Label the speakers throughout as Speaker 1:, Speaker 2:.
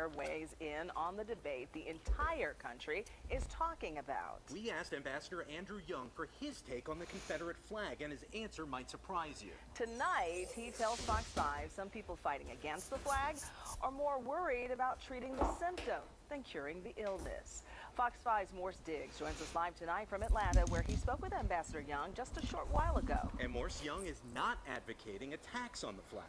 Speaker 1: governor weighs in on the debate the entire country is talking about.
Speaker 2: We asked Ambassador Andrew Young for his take on the Confederate flag, and his answer might surprise you.
Speaker 1: Tonight, he tells Fox 5 some people fighting against the flag are more worried about treating the symptom than curing the illness. Fox 5's Morse Diggs joins us live tonight from Atlanta, where he spoke with Ambassador Young just a short while ago.
Speaker 2: And Morse Young is not advocating a tax on the flag.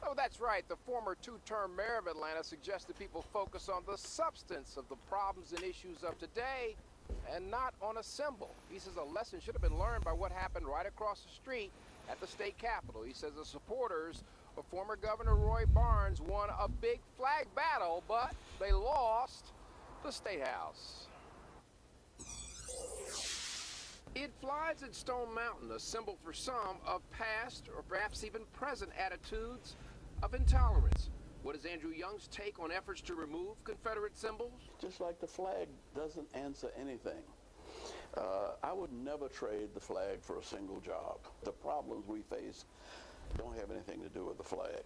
Speaker 3: Oh, that's right. The former two-term mayor of Atlanta suggested people focus on the substance of the problems and issues of today and not on a symbol. He says a lesson should have been learned by what happened right across the street at the state capitol. He says the supporters of former Governor Roy Barnes won a big flag battle, but they lost the State House. It flies at Stone Mountain, a symbol for some of past or perhaps even present attitudes of intolerance. What is Andrew Young's take on efforts to remove Confederate symbols?
Speaker 4: Just like the flag doesn't answer anything. I would never trade the flag for a single job. The problems we face don't have anything to do with the flag.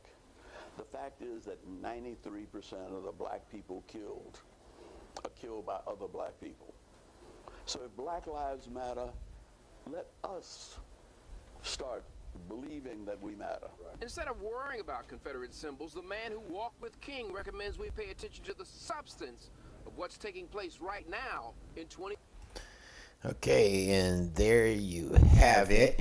Speaker 4: The fact is that 93% of the black people killed are killed by other black people. So if Black Lives Matter, let us start believing that we matter.
Speaker 3: Instead of worrying about Confederate symbols, the man who walked with King recommends we pay attention to the substance of what's taking place right now in 20.
Speaker 5: Okay, and there you have it.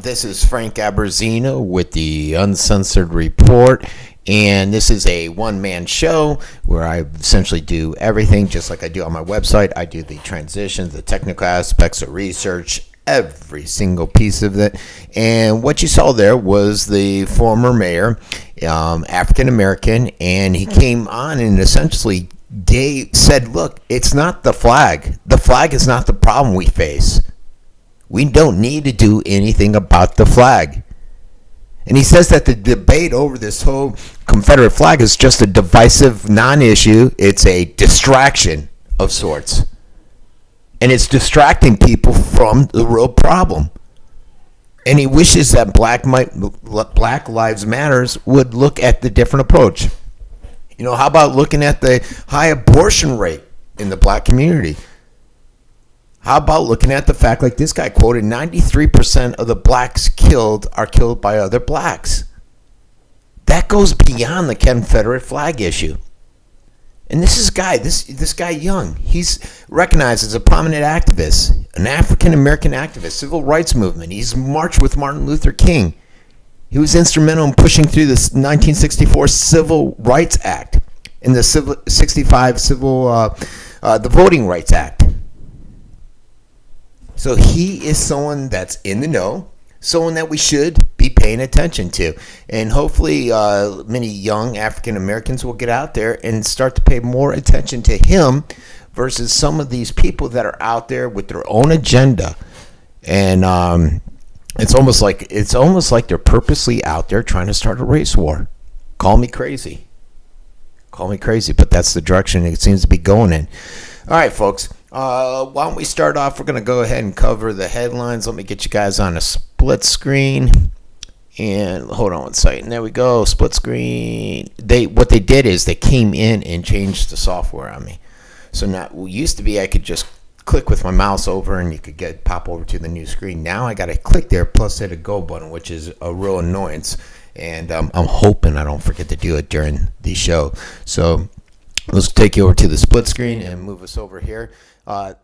Speaker 5: This is Frank Abbruzzino with the Uncensored Report, and this is a one-man show where I essentially do everything just like I do on my website. I do the transitions, the technical aspects of research, every single piece of it. And what you saw there was the former mayor, African American, and he came on and essentially said, look, it's not the flag. The flag is not the problem we face. We don't need to do anything about the flag. And he says that the debate over this whole Confederate flag is just a divisive non-issue. It's a distraction of sorts. And it's distracting people from the real problem. And he wishes that Black Lives Matters would look at the different approach. You know, how about looking at the high abortion rate in the black community? How about looking at the fact, like this guy quoted, 93% of the blacks killed are killed by other blacks. That goes beyond the Confederate flag issue. And this guy Young, he's recognized as a prominent activist, an African American activist, civil rights movement. He's marched with Martin Luther King. He was instrumental in pushing through the 1964 Civil Rights Act and the 65 the Voting Rights Act. So he is someone that's in the know, someone that we should be paying attention to. And hopefully many young African Americans will get out there and start to pay more attention to him versus some of these people that are out there with their own agenda. And it's almost like they're purposely out there trying to start a race war. Call me crazy, but that's the direction it seems to be going in. All right, folks. Why don't we start off? We're going to go ahead and cover the headlines. Let me get you guys on a split screen. And hold on one second. There we go. Split screen. What they did is they came in and changed the software on me. So now, it used to be I could just click with my mouse over and you could pop over to the new screen. Now I got to click there plus hit a go button, which is a real annoyance. And I'm hoping I don't forget to do it during the show. So let's take you over to the split screen and move us over here.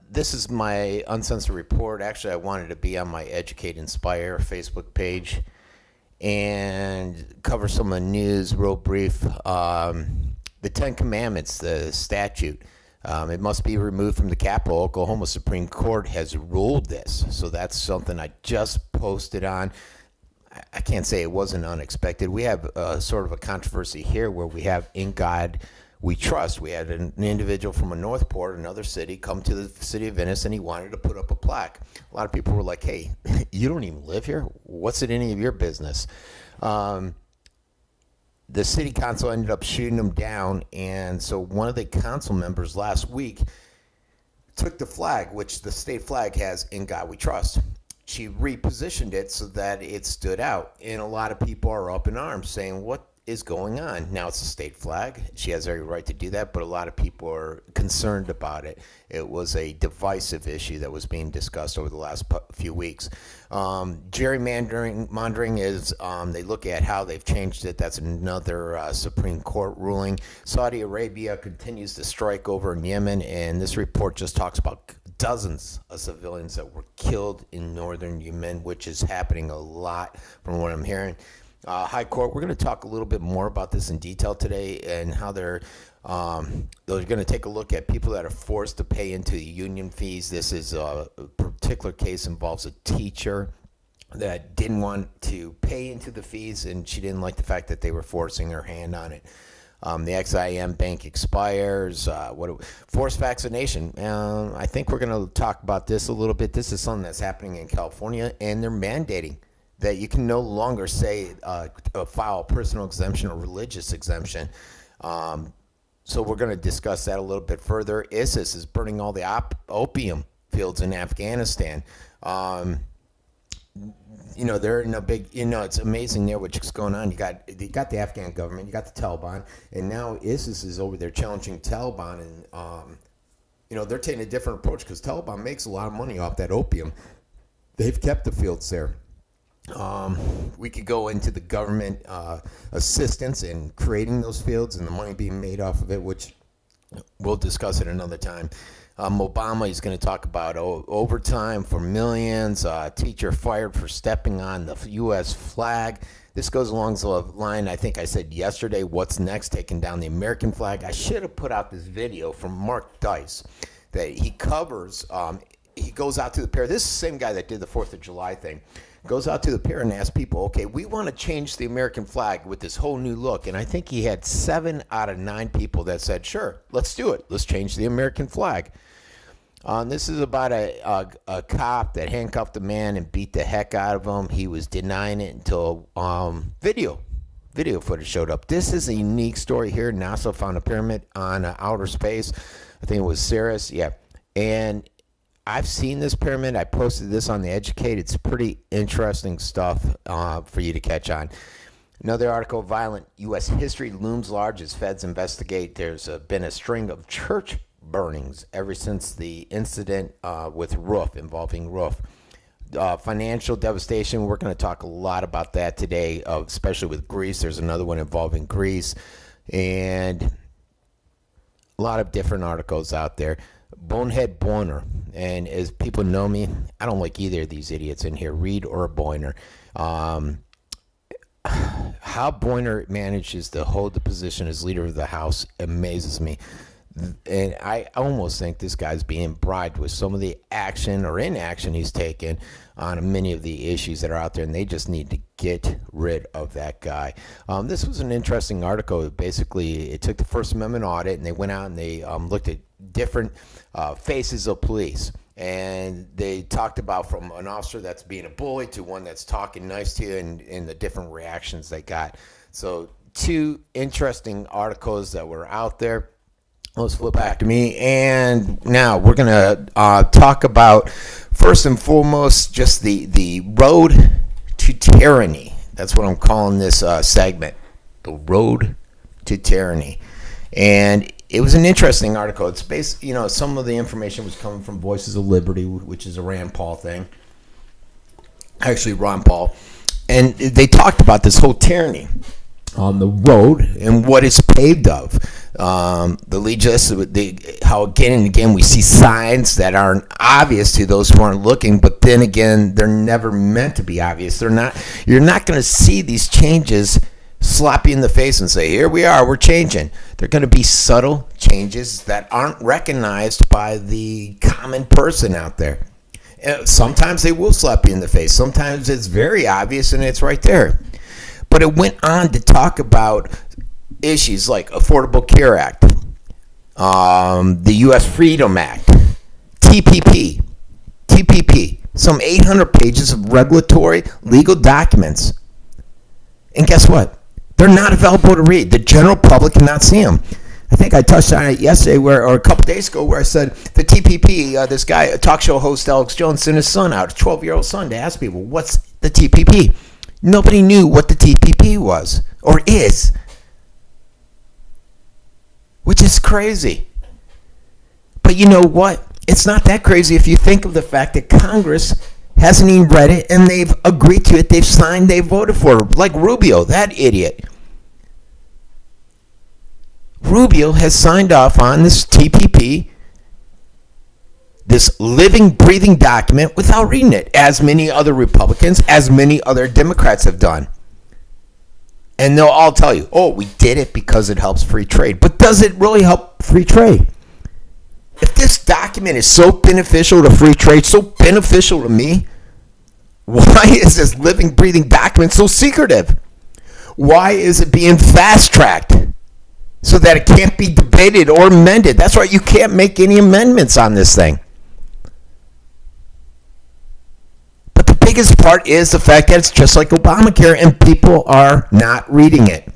Speaker 5: This is my Uncensored Report. Actually, I wanted to be on my Educate Inspire Facebook page and cover some of the news real brief. The Ten Commandments, the statute, it must be removed from the Capitol. Oklahoma Supreme Court has ruled this. So that's something I just posted on. I can't say it wasn't unexpected. We have sort of a controversy here where we have In God We Trust. We had an individual from a Northport, another city, come to the city of Venice, and he wanted to put up a plaque. A lot of people were like, hey, you don't even live here? What's it any of your business? The city council ended up shooting him down, and so one of the council members last week took the flag, which the state flag has In God We Trust. She repositioned it so that it stood out, and a lot of people are up in arms saying, what is going on. Now it's a state flag. She has every right to do that, but a lot of people are concerned about it. It was a divisive issue that was being discussed over the last few weeks. Gerrymandering is, they look at how they've changed it. That's another Supreme Court ruling. Saudi Arabia continues to strike over in Yemen, and this report just talks about dozens of civilians that were killed in northern Yemen, which is happening a lot from what I'm hearing. High Court, we're going to talk a little bit more about this in detail today and how they're going to take a look at people that are forced to pay into union fees. This is a particular case involves a teacher that didn't want to pay into the fees, and she didn't like the fact that they were forcing her hand on it. The XIM bank expires. Forced vaccination. I think we're going to talk about this a little bit. This is something that's happening in California, and they're mandating that you can no longer say file a personal exemption or religious exemption. So we're going to discuss that a little bit further. ISIS is burning all the opium fields in Afghanistan. They're in a big, it's amazing there what's going on. You got the Afghan government, you got the Taliban, and now ISIS is over there challenging Taliban, and they're taking a different approach because Taliban makes a lot of money off that opium. They've kept the fields there. We could go into the government assistance in creating those fields and the money being made off of it, which we'll discuss at another time. Obama is going to talk about overtime for millions, teacher fired for stepping on the U.S. flag. This goes along the line, I think I said yesterday, what's next, taking down the American flag. I should have put out this video from Mark Dice that he covers. He goes out to the pair. This is the same guy that did the 4th of July thing. Goes out to the pier and asks people, okay, we want to change the American flag with this whole new look. And I think he had 7 out of 9 people that said, sure, let's do it. Let's change the American flag. This is about a cop that handcuffed a man and beat the heck out of him. He was denying it until video footage showed up. This is a unique story here. NASA found a pyramid on outer space. I think it was Ceres. Yeah. And I've seen this pyramid. I posted this on the Educate. It's pretty interesting stuff for you to catch on. Another article, violent U.S. history looms large as feds investigate. There's been a string of church burnings ever since the incident with involving roof. Financial devastation, we're going to talk a lot about that today, especially with Greece. There's another one involving Greece. And a lot of different articles out there. Bonehead Boyner, and as people know me, I don't like either of these idiots in here, Reed or Boyner. How Boyner manages to hold the position as leader of the House amazes me. And I almost think this guy's being bribed with some of the action or inaction he's taken on many of the issues that are out there, and they just need to get rid of that guy. This was an interesting article. Basically, it took the First Amendment audit, and they went out and they looked at different faces of police. And they talked about from an officer that's being a bully to one that's talking nice to you, and the different reactions they got. So 2 interesting articles that were out there. Let's flip back to me, and now we're going to talk about, first and foremost, just the road to tyranny. That's what I'm calling this segment, the road to tyranny. And it was an interesting article. It's based, some of the information was coming from Voices of Liberty, which is a Rand Paul thing. Actually, Ron Paul. And they talked about this whole tyranny on the road and what it's paved of. The lead just how again and again we see signs that aren't obvious to those who aren't looking, but then again they're never meant to be obvious. You're not going to see these changes slap you in the face and say, here we are, we're changing. They're going to be subtle changes that aren't recognized by the common person out there. Sometimes they will slap you in the face. Sometimes it's very obvious and it's right there. But it went on to talk about issues like Affordable Care Act, the U.S. Freedom Act, TPP, some 800 pages of regulatory legal documents. And guess what? They're not available to read. The general public cannot see them. I think I touched on it yesterday or a couple days ago where I said the TPP, this guy, a talk show host, Alex Jones, sent his son out, a 12-year-old son, to ask people, what's the TPP? Nobody knew what the TPP was or is, which is crazy. But you know what? It's not that crazy if you think of the fact that Congress hasn't even read it and they've agreed to it. They've signed, they voted for it. Like Rubio, that idiot. Rubio has signed off on this TPP, this living, breathing document, without reading it, as many other Republicans, as many other Democrats have done. And they'll all tell you, oh, we did it because it helps free trade. But does it really help free trade? If this document is so beneficial to free trade, so beneficial to me, why is this living, breathing document so secretive? Why is it being fast-tracked so that it can't be debated or amended? That's right, you can't make any amendments on this thing. But the biggest part is the fact that it's just like Obamacare and people are not reading it.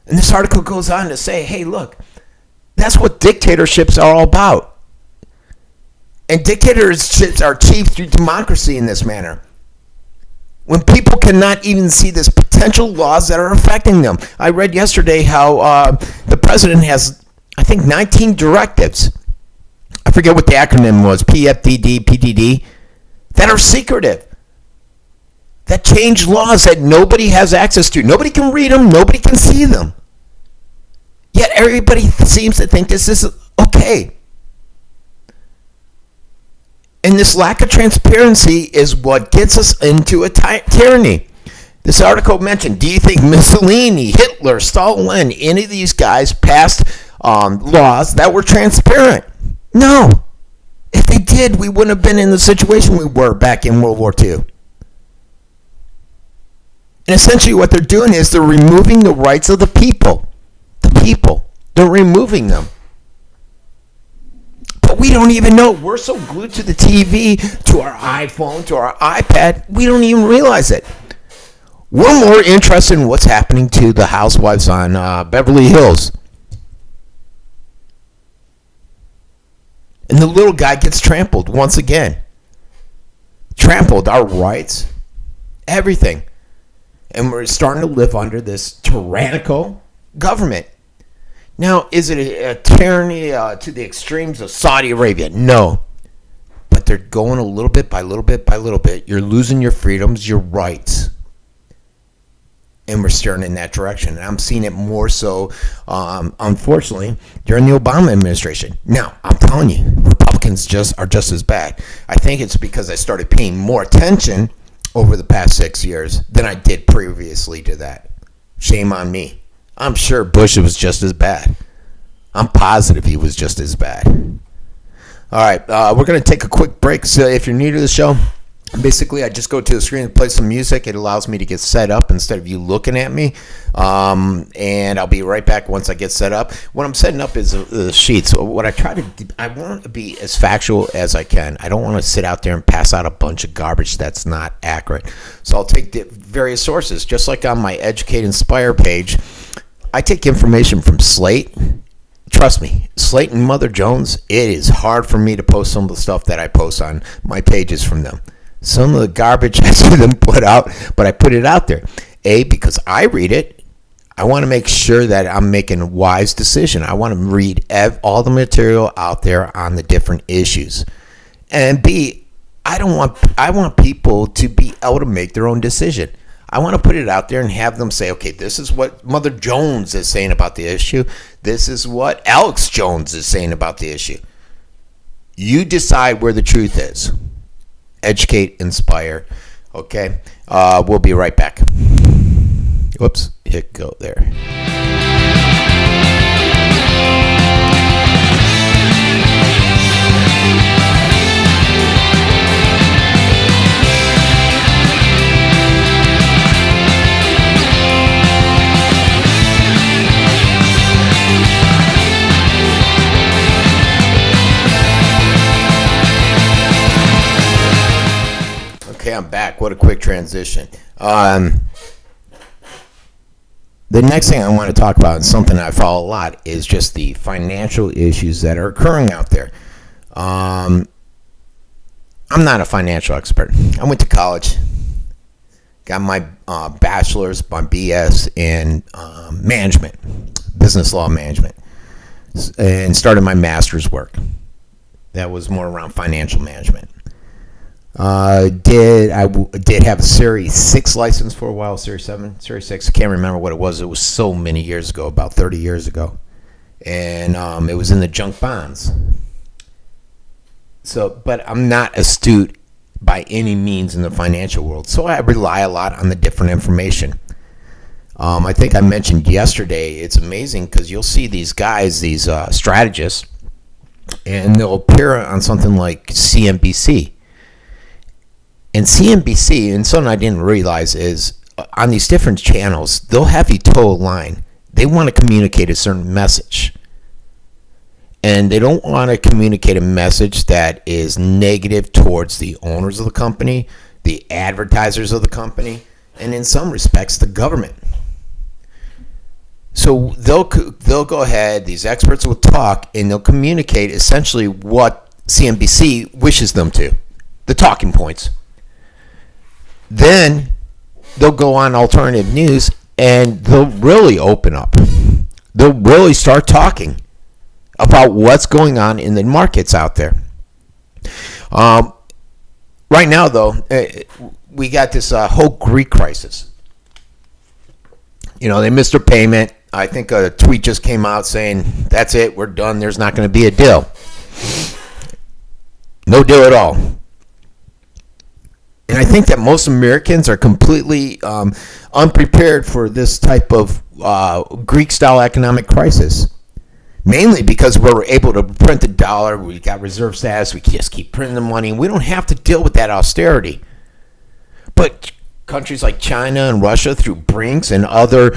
Speaker 5: And this article goes on to say, hey, look, that's what dictatorships are all about. And dictatorships are achieved through democracy in this manner. When people cannot even see this potential laws that are affecting them. I read yesterday how the president has, I think, 19 directives. I forget what the acronym was, PFDD, PDD, that are secretive. That change laws that nobody has access to. Nobody can read them. Nobody can see them. Yet everybody seems to think this is okay. And this lack of transparency is what gets us into a tyranny. This article mentioned, do you think Mussolini, Hitler, Stalin, any of these guys passed laws that were transparent? No. If they did, we wouldn't have been in the situation we were back in World War II. And essentially what they're doing is they're removing the rights of the people. They're removing them. But we don't even know. We're so glued to the TV, to our iPhone, to our iPad, we don't even realize it. We're more interested in what's happening to the housewives on Beverly Hills. And the little guy gets trampled once again. Trampled, our rights, everything. And we're starting to live under this tyrannical government. Now, is it a tyranny to the extremes of Saudi Arabia? No. But they're going a little bit by little bit by little bit. You're losing your freedoms, your rights. And we're staring in that direction. And I'm seeing it more so, unfortunately, during the Obama administration. Now, I'm telling you, Republicans are just as bad. I think it's because I started paying more attention over the past 6 years than I did previously to that. Shame on me. I'm sure Bush was just as bad. I'm positive he was just as bad. All right, we're going to take a quick break. So if you're new to the show, basically I just go to the screen and play some music. It allows me to get set up instead of you looking at me. And I'll be right back once I get set up. What I'm setting up is the sheets. So what I try to do, I want to be as factual as I can. I don't want to sit out there and pass out a bunch of garbage that's not accurate. So I'll take the various sources, just like on my Educate Inspire page. I take information from Slate. Trust me, Slate and Mother Jones, it is hard for me to post some of the stuff that I post on my pages from them. Some of the garbage I see them put out, but I put it out there. A, because I read it. I want to make sure that I'm making a wise decision. I want to read all the material out there on the different issues. And B, I want people to be able to make their own decision. I want to put it out there and have them say, okay, this is what Mother Jones is saying about the issue. This is what Alex Jones is saying about the issue. You decide where the truth is. Educate, inspire. Okay? We'll be right back. Whoops. Hit go there. Okay, I'm back. What a quick transition. The next thing I want to talk about, and something I follow a lot, is just the financial issues that are occurring out there. I'm not a financial expert. I went to college, got my bachelor's, my BS in management, business law management, and started my master's work. That was more around financial management. Did have a Series 6 license for a while, Series 7, Series 6. I can't remember what it was. It was so many years ago, about 30 years ago. And it was in the junk bonds. So, but I'm not astute by any means in the financial world. So I rely a lot on the different information. I think I mentioned yesterday, it's amazing because you'll see these guys, these strategists, and they'll appear on something like CNBC. And CNBC, and something I didn't realize is on these different channels, they'll have you toe a line. They want to communicate a certain message. And they don't want to communicate a message that is negative towards the owners of the company, the advertisers of the company, and in some respects, the government. So they'll go ahead, these experts will talk, and they'll communicate essentially what CNBC wishes them to, the talking points. Then they'll go on alternative news and they'll really open up. They'll really start talking about what's going on in the markets out there. Right now, though, we got this whole Greek crisis. You know, they missed their payment. I think a tweet just came out saying, that's it, we're done, there's not going to be a deal. No deal at all. And I think that most Americans are completely unprepared for this type of Greek-style economic crisis. Mainly because we're able to print the dollar, we got reserve status, we just keep printing the money, and we don't have to deal with that austerity. But countries like China and Russia, through Brinks and other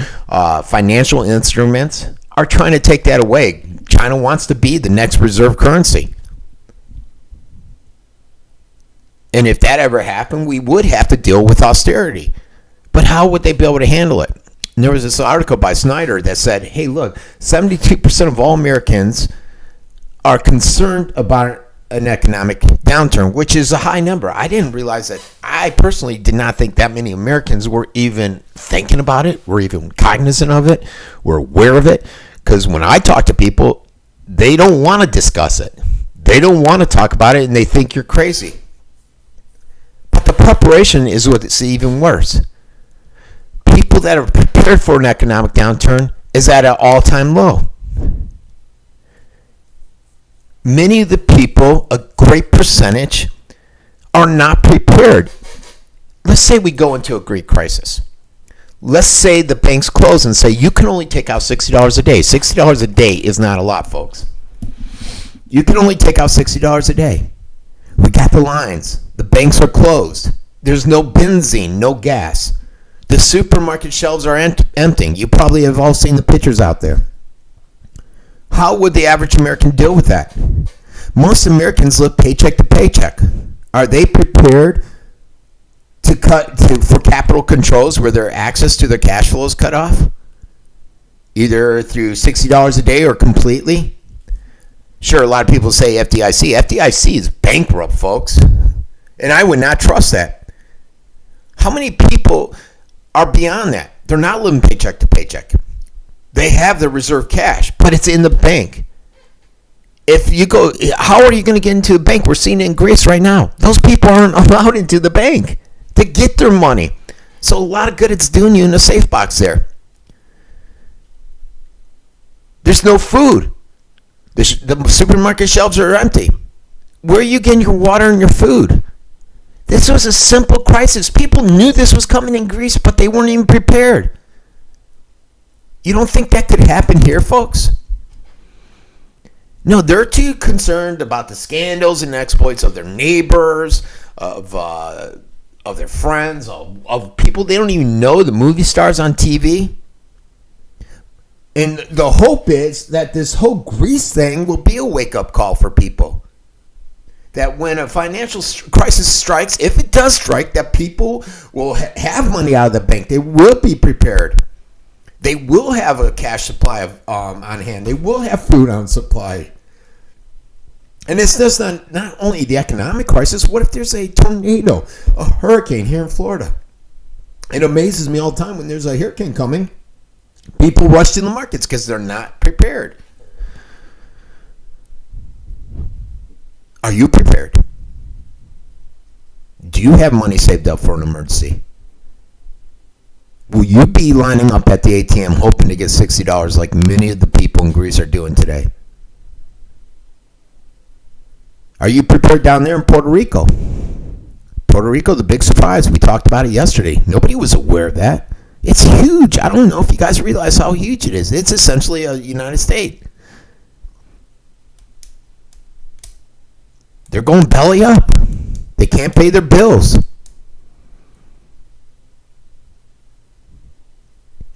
Speaker 5: financial instruments, are trying to take that away. China wants to be the next reserve currency. And if that ever happened, we would have to deal with austerity. But how would they be able to handle it? And there was this article by Snyder that said, hey, look, 72% of all Americans are concerned about an economic downturn, which is a high number. I didn't realize that. I personally did not think that many Americans were even thinking about it, were even cognizant of it, were aware of it. Because when I talk to people, they don't want to discuss it. They don't want to talk about it, and they think you're crazy. But the preparation is what's even worse. People that are prepared for an economic downturn is at an all-time low. Many of the people, a great percentage, are not prepared. Let's say we go into a Greek crisis. Let's say the banks close and say you can only take out $60 a day. $60 a day is not a lot, folks. You can only take out $60 a day. We got the lines. The banks are closed. There's no benzene, no gas. The supermarket shelves are emptying. You probably have all seen the pictures out there. How would the average American deal with that? Most Americans live paycheck to paycheck. Are they prepared for capital controls where their access to their cash flow is cut off? Either through $60 a day or completely? Sure, a lot of people say FDIC. FDIC is bankrupt, folks. And I would not trust that. How many people are beyond that? They're not living paycheck to paycheck. They have the reserve cash, but it's in the bank. If you go, how are you going to get into the bank? We're seeing it in Greece right now. Those people aren't allowed into the bank to get their money. So a lot of good it's doing you in the safe box there. There's no food. The supermarket shelves are empty. Where are you getting your water and your food? This was a simple crisis. People knew this was coming in Greece, but they weren't even prepared. You don't think that could happen here, folks? No, they're too concerned about the scandals and exploits of their neighbors, of their friends, of people they don't even know, the movie stars on TV. And the hope is that this whole Greece thing will be a wake-up call for people. That when a financial crisis strikes, if it does strike, that people will have money out of the bank. They will be prepared. They will have a cash supply on hand. They will have food on supply. And it's just not only the economic crisis. What if there's a tornado, a hurricane here in Florida? It amazes me all the time when there's a hurricane coming. People rush to the markets because they're not prepared. Are you prepared? Do you have money saved up for an emergency? Will you be lining up at the ATM hoping to get $60 like many of the people in Greece are doing today? Are you prepared down there in Puerto Rico? Puerto Rico, the big surprise. We talked about it yesterday. Nobody was aware of that. It's huge. I don't know if you guys realize how huge it is. It's essentially a United States. They're going belly up. They can't pay their bills.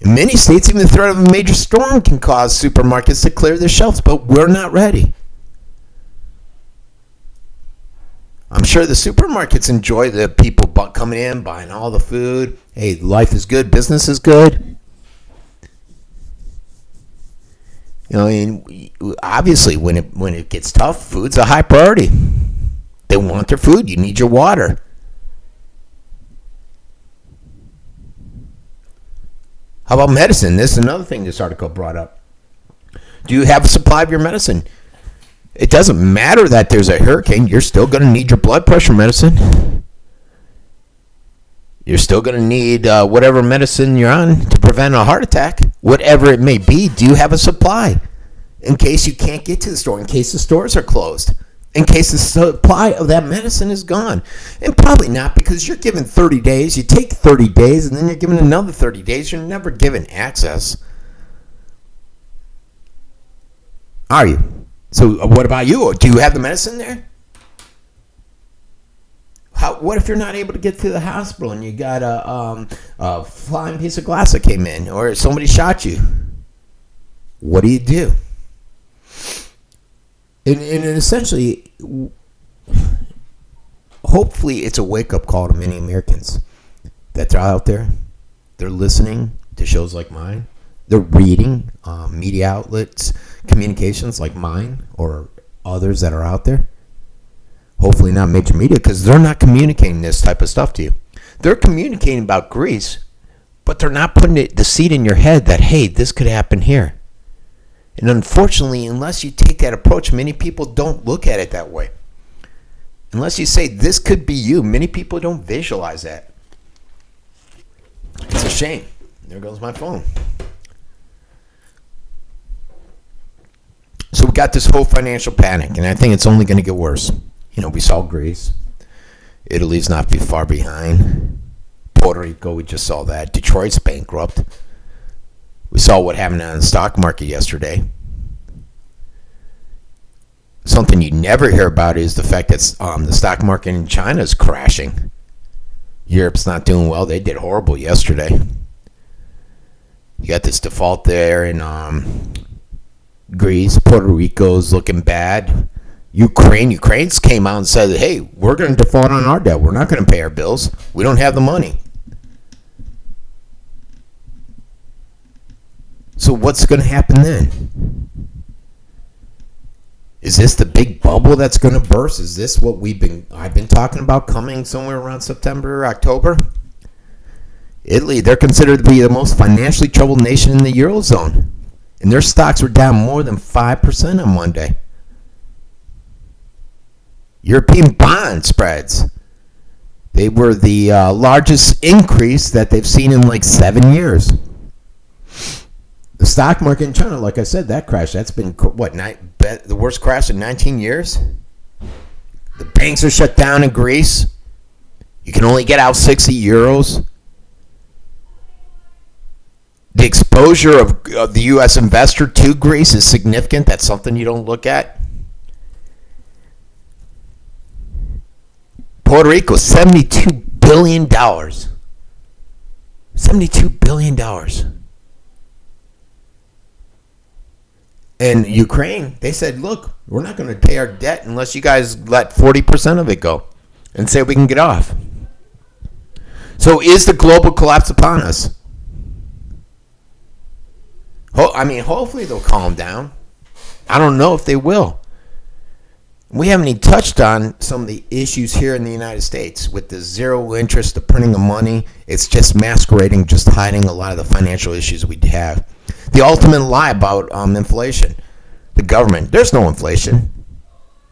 Speaker 5: In many states, even the threat of a major storm can cause supermarkets to clear their shelves, but we're not ready. I'm sure the supermarkets enjoy the people coming in, buying all the food. Hey, life is good, business is good. You know, and obviously, when it gets tough, food's a high priority. They want their food. You need your water. How about medicine? This is another thing this article brought up. Do you have a supply of your medicine? It doesn't matter that there's a hurricane. You're still going to need your blood pressure medicine. You're still going to need whatever medicine you're on to prevent a heart attack. Whatever it may be, do you have a supply? In case you can't get to the store, in case the stores are closed, in case the supply of that medicine is gone. And probably not, because you're given 30 days. You take 30 days, and then you're given another 30 days. You're never given access. Are you? So what about you? Do you have the medicine there? What if you're not able to get to the hospital and you got a flying piece of glass that came in, or somebody shot you? What do you do? And essentially, hopefully it's a wake-up call to many Americans that they're out there. They're listening to shows like mine. They're reading media outlets, communications like mine or others that are out there. Hopefully not major media, because they're not communicating this type of stuff to you. They're communicating about Greece, but they're not putting the seed in your head that, hey, this could happen here. And unfortunately, unless you take that approach, many people don't look at it that way. Unless you say, this could be you, many people don't visualize that. It's a shame. There goes my phone. So we got this whole financial panic, and I think it's only going to get worse. You know, we saw Greece. Italy's not too far behind. Puerto Rico, we just saw that. Detroit's bankrupt. We saw what happened on the stock market yesterday. Something you never hear about is the fact that the stock market in China is crashing. Europe's not doing well. They did horrible yesterday. You got this default there in Greece. Puerto Rico's looking bad. Ukraine's came out and said, hey, we're going to default on our debt. We're not going to pay our bills. We don't have the money. So what's going to happen then? Is this the big bubble that's going to burst? Is this what I've been talking about coming somewhere around September or October? Italy, they're considered to be the most financially troubled nation in the Eurozone. And their stocks were down more than 5% on Monday. European bond spreads, they were the largest increase that they've seen in like 7 years. The stock market in China, like I said, that crash, that's been, the worst crash in 19 years? The banks are shut down in Greece. You can only get out 60 euros. The exposure of the U.S. investor to Greece is significant. That's something you don't look at. Puerto Rico, $72 billion. $72 billion. And Ukraine, they said, look, we're not going to pay our debt unless you guys let 40% of it go and say we can get off. So is the global collapse upon us? Hopefully they'll calm down. I don't know if they will. We haven't even touched on some of the issues here in the United States with the zero interest, the printing of money. It's just masquerading, just hiding a lot of the financial issues we have. The ultimate lie about inflation. The government. There's no inflation.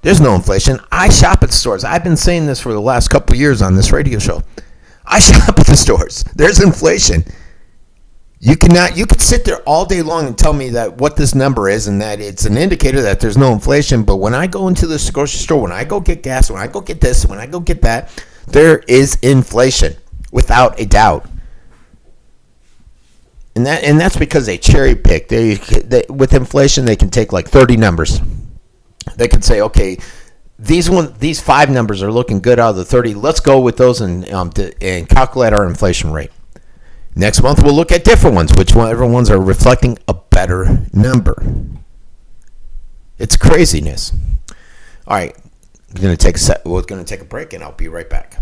Speaker 5: There's no inflation. I shop at stores. I've been saying this for the last couple of years on this radio show. I shop at the stores. There's inflation. You could sit there all day long and tell me that what this number is and that it's an indicator that there's no inflation. But when I go into the grocery store, when I go get gas, when I go get this, when I go get that, there is inflation without a doubt. And that's because they cherry pick. They with inflation, they can take like 30 numbers. They can say, okay, these 5 numbers are looking good out of the 30. Let's go with those and calculate our inflation rate. Next month, we'll look at different ones, whichever ones are reflecting a better number. It's craziness. All right, we're going to take a break, and I'll be right back.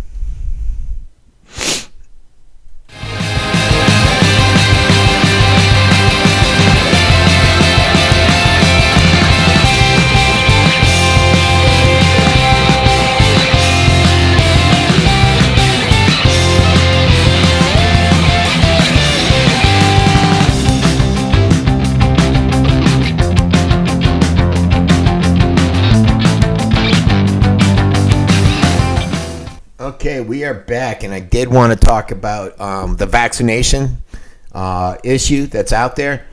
Speaker 5: Okay, we are back, and I did want to talk about the vaccination issue that's out there.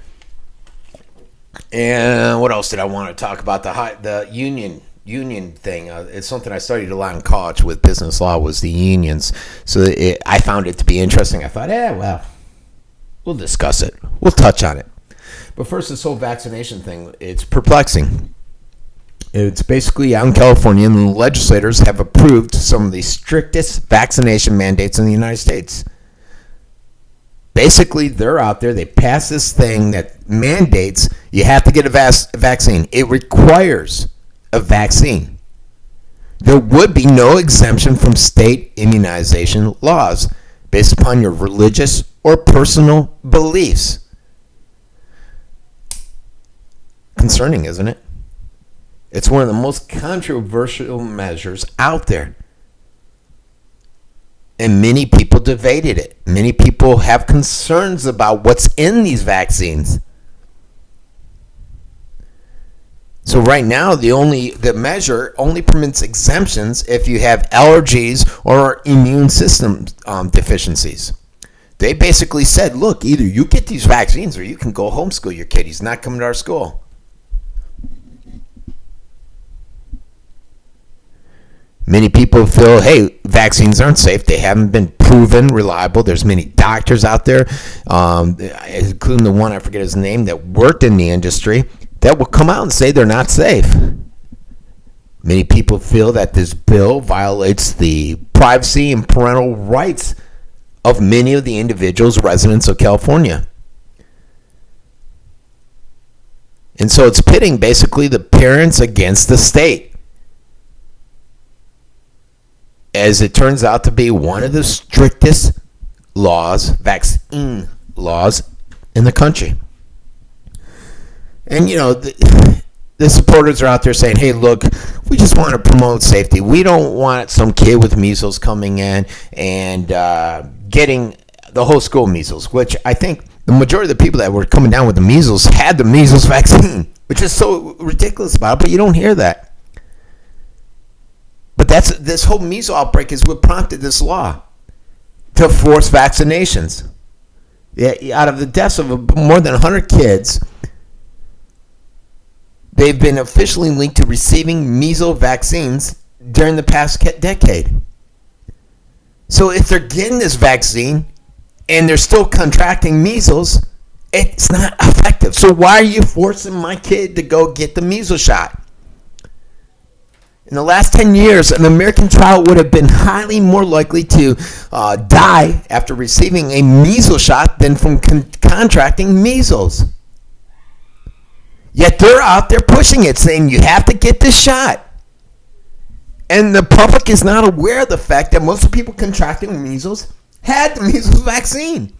Speaker 5: And what else did I want to talk about? The union thing. It's something I studied a lot in college with business law, was the unions. So I found it to be interesting. I thought, well, we'll discuss it. We'll touch on it. But first, this whole vaccination thing, it's perplexing. It's basically out in California, and the legislators have approved some of the strictest vaccination mandates in the United States. Basically, they're out there. They pass this thing that mandates you have to get a vaccine. It requires a vaccine. There would be no exemption from state immunization laws based upon your religious or personal beliefs. Concerning, isn't it? It's one of the most controversial measures out there. And many people debated it. Many people have concerns about what's in these vaccines. So right now, the measure only permits exemptions if you have allergies or immune system deficiencies. They basically said, look, either you get these vaccines or you can go homeschool your kid. He's not coming to our school. Many people feel, hey, vaccines aren't safe. They haven't been proven reliable. There's many doctors out there, including the one, I forget his name, that worked in the industry, that will come out and say they're not safe. Many people feel that this bill violates the privacy and parental rights of many of the individuals, residents of California. And so it's pitting basically the parents against the state, as it turns out to be one of the strictest vaccine laws in the country. And, the supporters are out there saying, hey, look, we just want to promote safety. We don't want some kid with measles coming in and getting the whole school measles, which I think the majority of the people that were coming down with the measles had the measles vaccine, which is so ridiculous about it, but you don't hear that. But this whole measles outbreak is what prompted this law to force vaccinations. Yeah, out of the deaths of more than 100 kids, they've been officially linked to receiving measles vaccines during the past decade. So if they're getting this vaccine and they're still contracting measles, it's not effective. So why are you forcing my kid to go get the measles shot? In the last 10 years, an American child would have been highly more likely to die after receiving a measles shot than from contracting measles. Yet they're out there pushing it, saying you have to get this shot. And the public is not aware of the fact that most of the people contracting measles had the measles vaccine.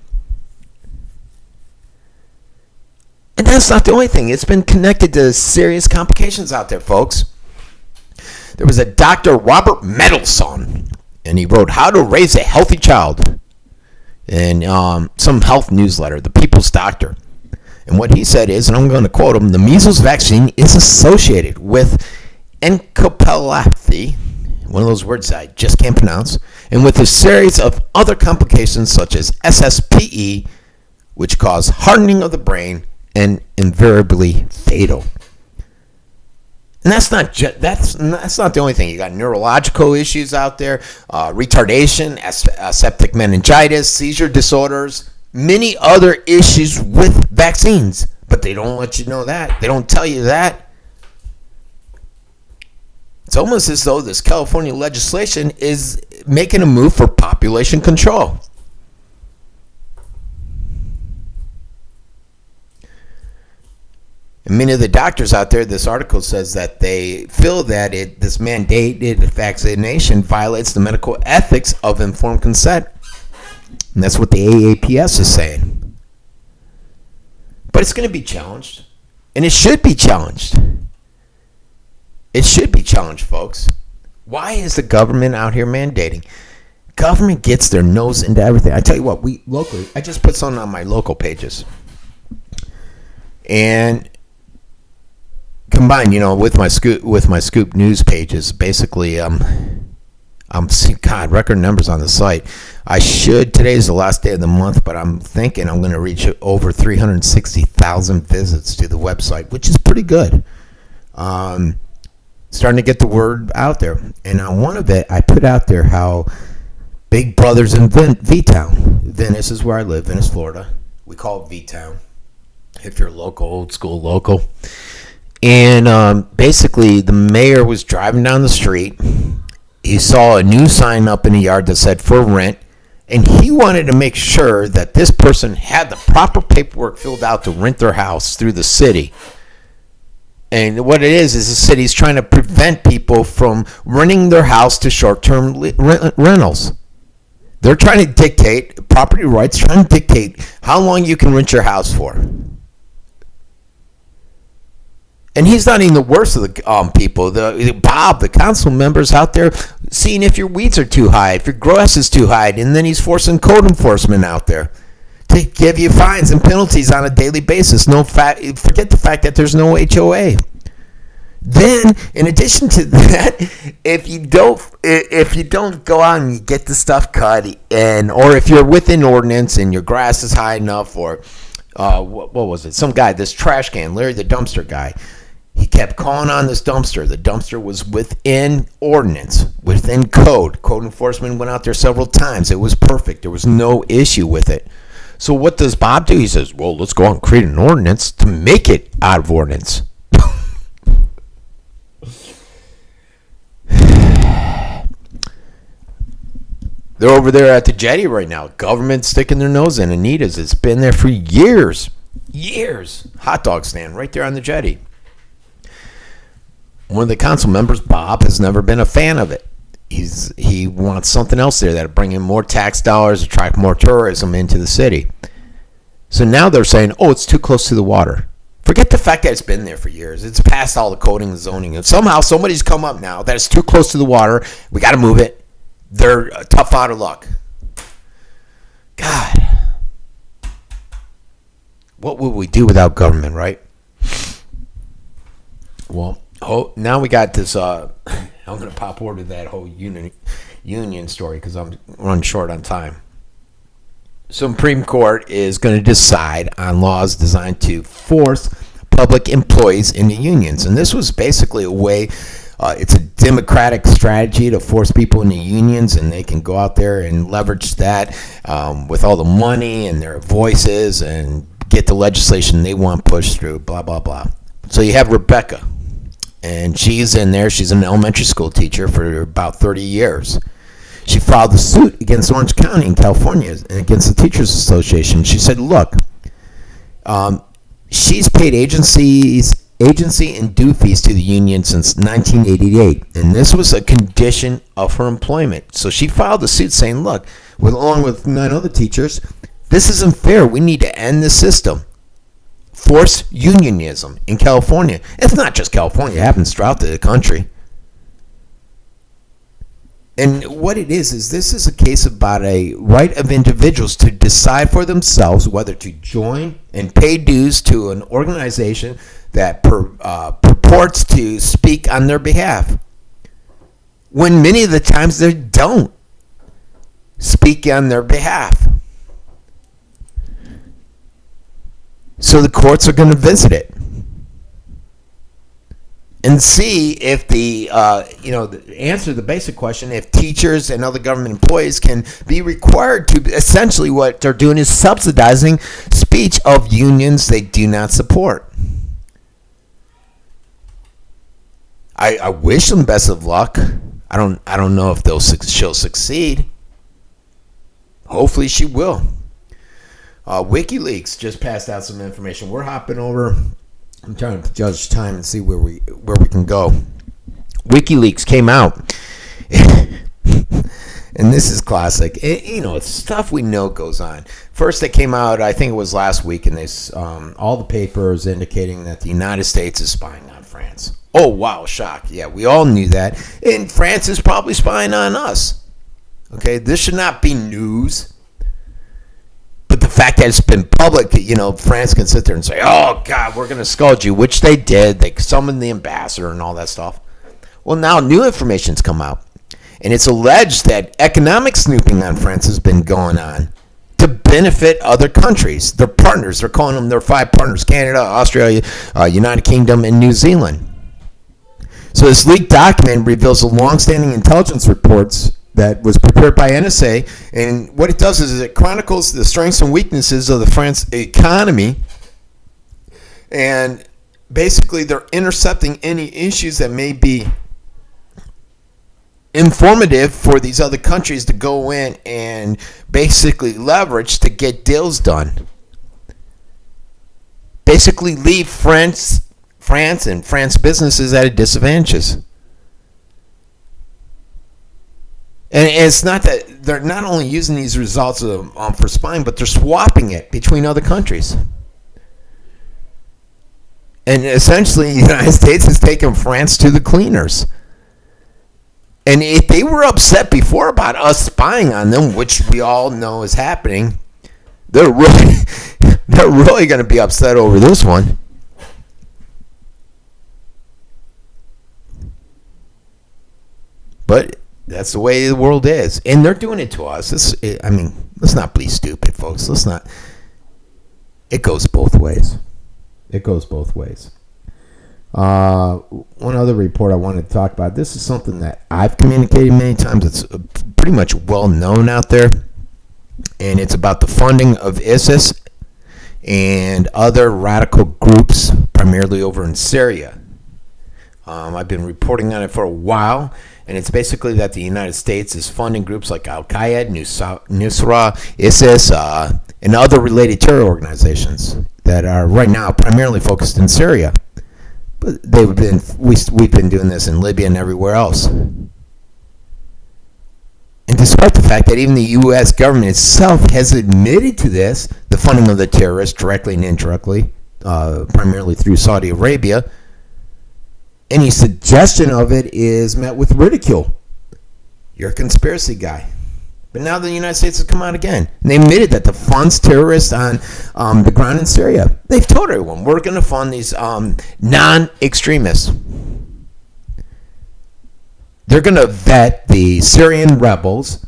Speaker 5: And that's not the only thing. It's been connected to serious complications out there, folks. There was a Dr. Robert Mendelsohn, and he wrote How to Raise a Healthy Child in some health newsletter, The People's Doctor. And what he said is, and I'm going to quote him, the measles vaccine is associated with encephalopathy, one of those words I just can't pronounce, and with a series of other complications such as SSPE, which cause hardening of the brain and invariably fatal. And that's not the only thing. You got neurological issues out there, retardation, septic meningitis, seizure disorders, many other issues with vaccines. But they don't let you know that. They don't tell you that. It's almost as though this California legislation is making a move for population control. And many of the doctors out there, this article says that they feel that this mandated vaccination violates the medical ethics of informed consent. And that's what the AAPS is saying. But it's going to be challenged. And it should be challenged. It should be challenged, folks. Why is the government out here mandating? Government gets their nose into everything. I tell you what, we locally, I just put something on my local pages. And combined, with my Scoop News pages, basically, I'm seeing, God, record numbers on the site. Today's the last day of the month, but I'm thinking I'm going to reach over 360,000 visits to the website, which is pretty good. Starting to get the word out there. And on one of it, I put out there how Big Brother's in V-Town. Venice is where I live, Venice, Florida. We call it V-Town. If you're local, old school local. And basically, the mayor was driving down the street. He saw a new sign up in the yard that said for rent. And he wanted to make sure that this person had the proper paperwork filled out to rent their house through the city. And what it is the city's trying to prevent people from renting their house to short-term rentals. They're trying to dictate, property rights, trying to dictate how long you can rent your house for. And he's not even the worst of the people. Bob, the council members out there, seeing if your weeds are too high, if your grass is too high, and then he's forcing code enforcement out there to give you fines and penalties on a daily basis. Forget the fact that there's no HOA. Then, in addition to that, if you don't go out and you get the stuff cut, or if you're within ordinance and your grass is high enough, or what was it? Some guy, this trash can, Larry the dumpster guy, he kept calling on this dumpster. The dumpster was within ordinance, within code. Code enforcement went out there several times. It was perfect. There was no issue with it. So what does Bob do? He says, well, let's go out and create an ordinance to make it out of ordinance. They're over there at the jetty right now. Government sticking their nose in. Anita's. It's been there for years. Years. Hot dog stand right there on the jetty. One of the council members, Bob, has never been a fan of it. He wants something else there that'll bring in more tax dollars, attract more tourism into the city. So now they're saying, oh, it's too close to the water. Forget the fact that it's been there for years. It's past all the coding and zoning. And somehow somebody's come up now that it's too close to the water. We got to move it. They're tough out of luck. God. What would we do without government, right? Well, now we got this. I'm going to pop over to that whole union story because I'm running short on time. Supreme Court is going to decide on laws designed to force public employees into unions. And this was basically a way, it's a democratic strategy to force people into unions, and they can go out there and leverage that with all the money and their voices and get the legislation they want pushed through, blah, blah, blah. So you have Rebecca, and she's in there. She's an elementary school teacher for about 30 years. She filed a suit against Orange County in California and against the Teachers Association. She said, look, she's paid agency and due fees to the union since 1988, and this was a condition of her employment. So she filed a suit saying, look, along with 9 other teachers, this isn't fair. We need to end the system. Force unionism in California. It's not just California. It happens throughout the country. And what it is this is a case about a right of individuals to decide for themselves whether to join and pay dues to an organization that purports to speak on their behalf, when many of the times they don't speak on their behalf. So the courts are going to visit it and see if answer the basic question, if teachers and other government employees can be required to, essentially what they're doing is subsidizing speech of unions they do not support. I wish them best of luck. I don't know if she'll succeed. Hopefully she will. WikiLeaks just passed out some information. We're hopping over. I'm trying to judge time and see where we can go. WikiLeaks came out, and this is classic. It's stuff we know goes on. First, they came out, I think it was last week, and all the papers indicating that the United States is spying on France. Oh, wow, shock. Yeah, we all knew that. And France is probably spying on us. Okay, this should not be news. But the fact that it's been public, France can sit there and say, oh, God, we're going to scold you, which they did. They summoned the ambassador and all that stuff. Well, now new information's come out. And it's alleged that economic snooping on France has been going on to benefit other countries. Their partners. They're calling them their 5 partners: Canada, Australia, United Kingdom, and New Zealand. So this leaked document reveals the long-standing intelligence reports that was prepared by NSA, and what it does is it chronicles the strengths and weaknesses of the French economy, and basically they're intercepting any issues that may be informative for these other countries to go in and basically leverage to get deals done. Basically leave France and France businesses at a disadvantage. And it's not that they're not only using these results for spying, but they're swapping it between other countries. And essentially, the United States has taken France to the cleaners. And if they were upset before about us spying on them, which we all know is happening, they're really going to be upset over this one. But that's the way the world is. And they're doing it to us. Let's not be stupid, folks. It goes both ways. It goes both ways. One other report I wanted to talk about. This is something that I've communicated many times. It's pretty much well known out there. And it's about the funding of ISIS and other radical groups, primarily over in Syria. I've been reporting on it for a while. And it's basically that the United States is funding groups like Al-Qaeda, Nusra, ISIS, and other related terror organizations that are right now primarily focused in Syria. But we've been doing this in Libya and everywhere else. And despite the fact that even the U.S. government itself has admitted to this, the funding of the terrorists directly and indirectly, primarily through Saudi Arabia, any suggestion of it is met with ridicule. You're a conspiracy guy. But now the United States has come out again. And they admitted that the funds terrorists on the ground in Syria. They've told everyone, we're going to fund these non-extremists. They're going to vet the Syrian rebels,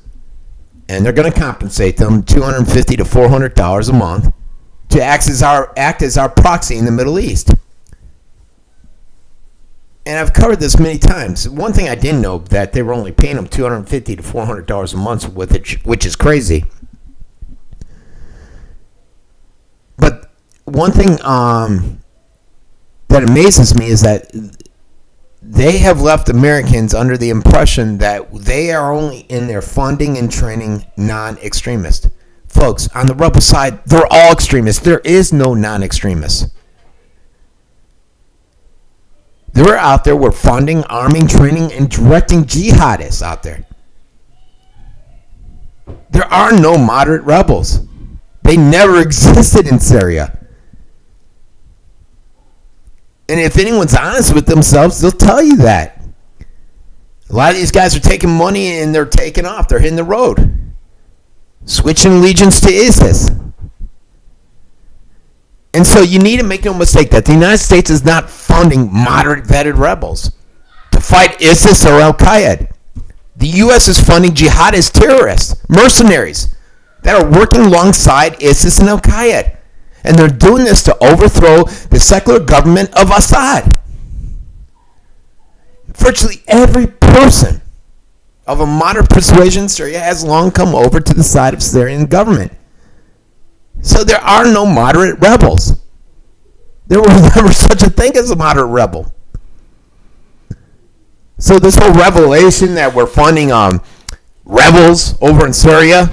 Speaker 5: and they're going to compensate them $250 to $400 a month to act as our proxy in the Middle East. And I've covered this many times. One thing I didn't know, that they were only paying them $250 to $400 a month with it, which is crazy. But one thing that amazes me is that they have left Americans under the impression that they are only in there funding and training non-extremists. Folks, on the rebel side, they're all extremists. There is no non-extremists. They're out there. We're funding, arming, training, and directing jihadists out there. There are no moderate rebels. They never existed in Syria. And if anyone's honest with themselves, they'll tell you that. A lot of these guys are taking money and they're taking off. They're hitting the road. Switching allegiance to ISIS. And so you need to make no mistake that the United States is not funding moderate vetted rebels to fight ISIS or Al-Qaeda. The U.S. is funding jihadist terrorists, mercenaries that are working alongside ISIS and Al-Qaeda. And they're doing this to overthrow the secular government of Assad. Virtually every person of a moderate persuasion in Syria has long come over to the side of Syrian government. So there are no moderate rebels. There was never such a thing as a moderate rebel. So this whole revelation that we're funding rebels over in Syria,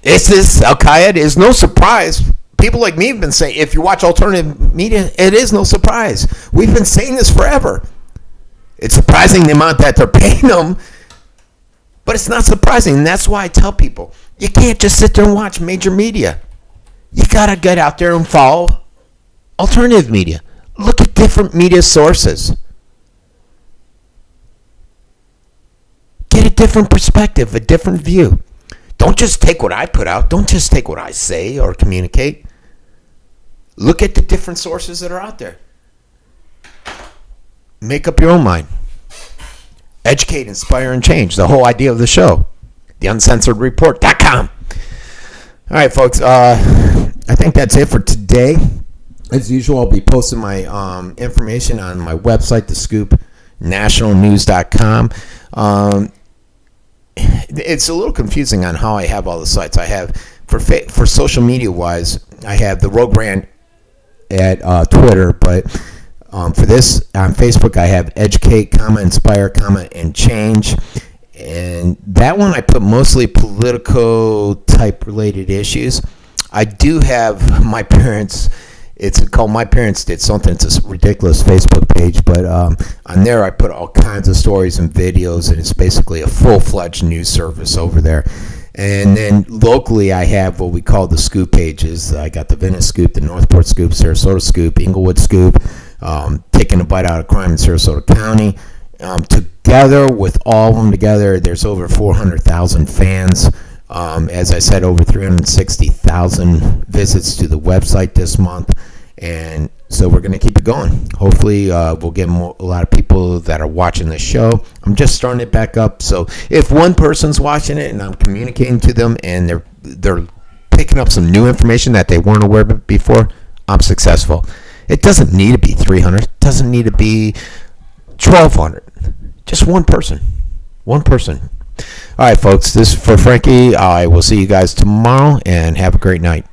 Speaker 5: ISIS, Al-Qaeda, is no surprise. People like me have been saying, if you watch alternative media, it is no surprise. We've been saying this forever. It's surprising the amount that they're paying them, but it's not surprising. And that's why I tell people, you can't just sit there and watch major media. You got to get out there and follow alternative media. Look at different media sources. Get a different perspective, a different view. Don't just take what I put out. Don't just take what I say or communicate. Look at the different sources that are out there. Make up your own mind. Educate, inspire, and change. The whole idea of the show. The uncensoredreport.com. All right, folks. I think that's it for today. As usual, I'll be posting my information on my website, thescoopnationalnews.com. It's a little confusing on how I have all the sites. I have, for social media-wise, I have the Rogue Brand at Twitter, but for this, on Facebook, I have Educate, Inspire, and Change. And that one I put mostly political type related issues. I do have my parents, it's called My Parents Did Something. It's a ridiculous Facebook page, but on there I put all kinds of stories and videos, and it's basically a full-fledged news service over there. And then locally I have what we call the scoop pages. I got the Venice Scoop, the Northport Scoop, Sarasota Scoop, Inglewood Scoop, Taking a Bite Out of Crime in Sarasota County. Together with all of them together, there's over 400,000 fans. As I said, over 360,000 visits to the website this month. And so we're going to keep it going. Hopefully we'll get a lot of people that are watching the show. I'm just starting it back up. So if one person's watching it and I'm communicating to them and they're picking up some new information that they weren't aware of before, I'm successful. It doesn't need to be 300. It doesn't need to be 1,200. Just one person. One person. All right, folks. This is for Frankie. I will see you guys tomorrow, and have a great night.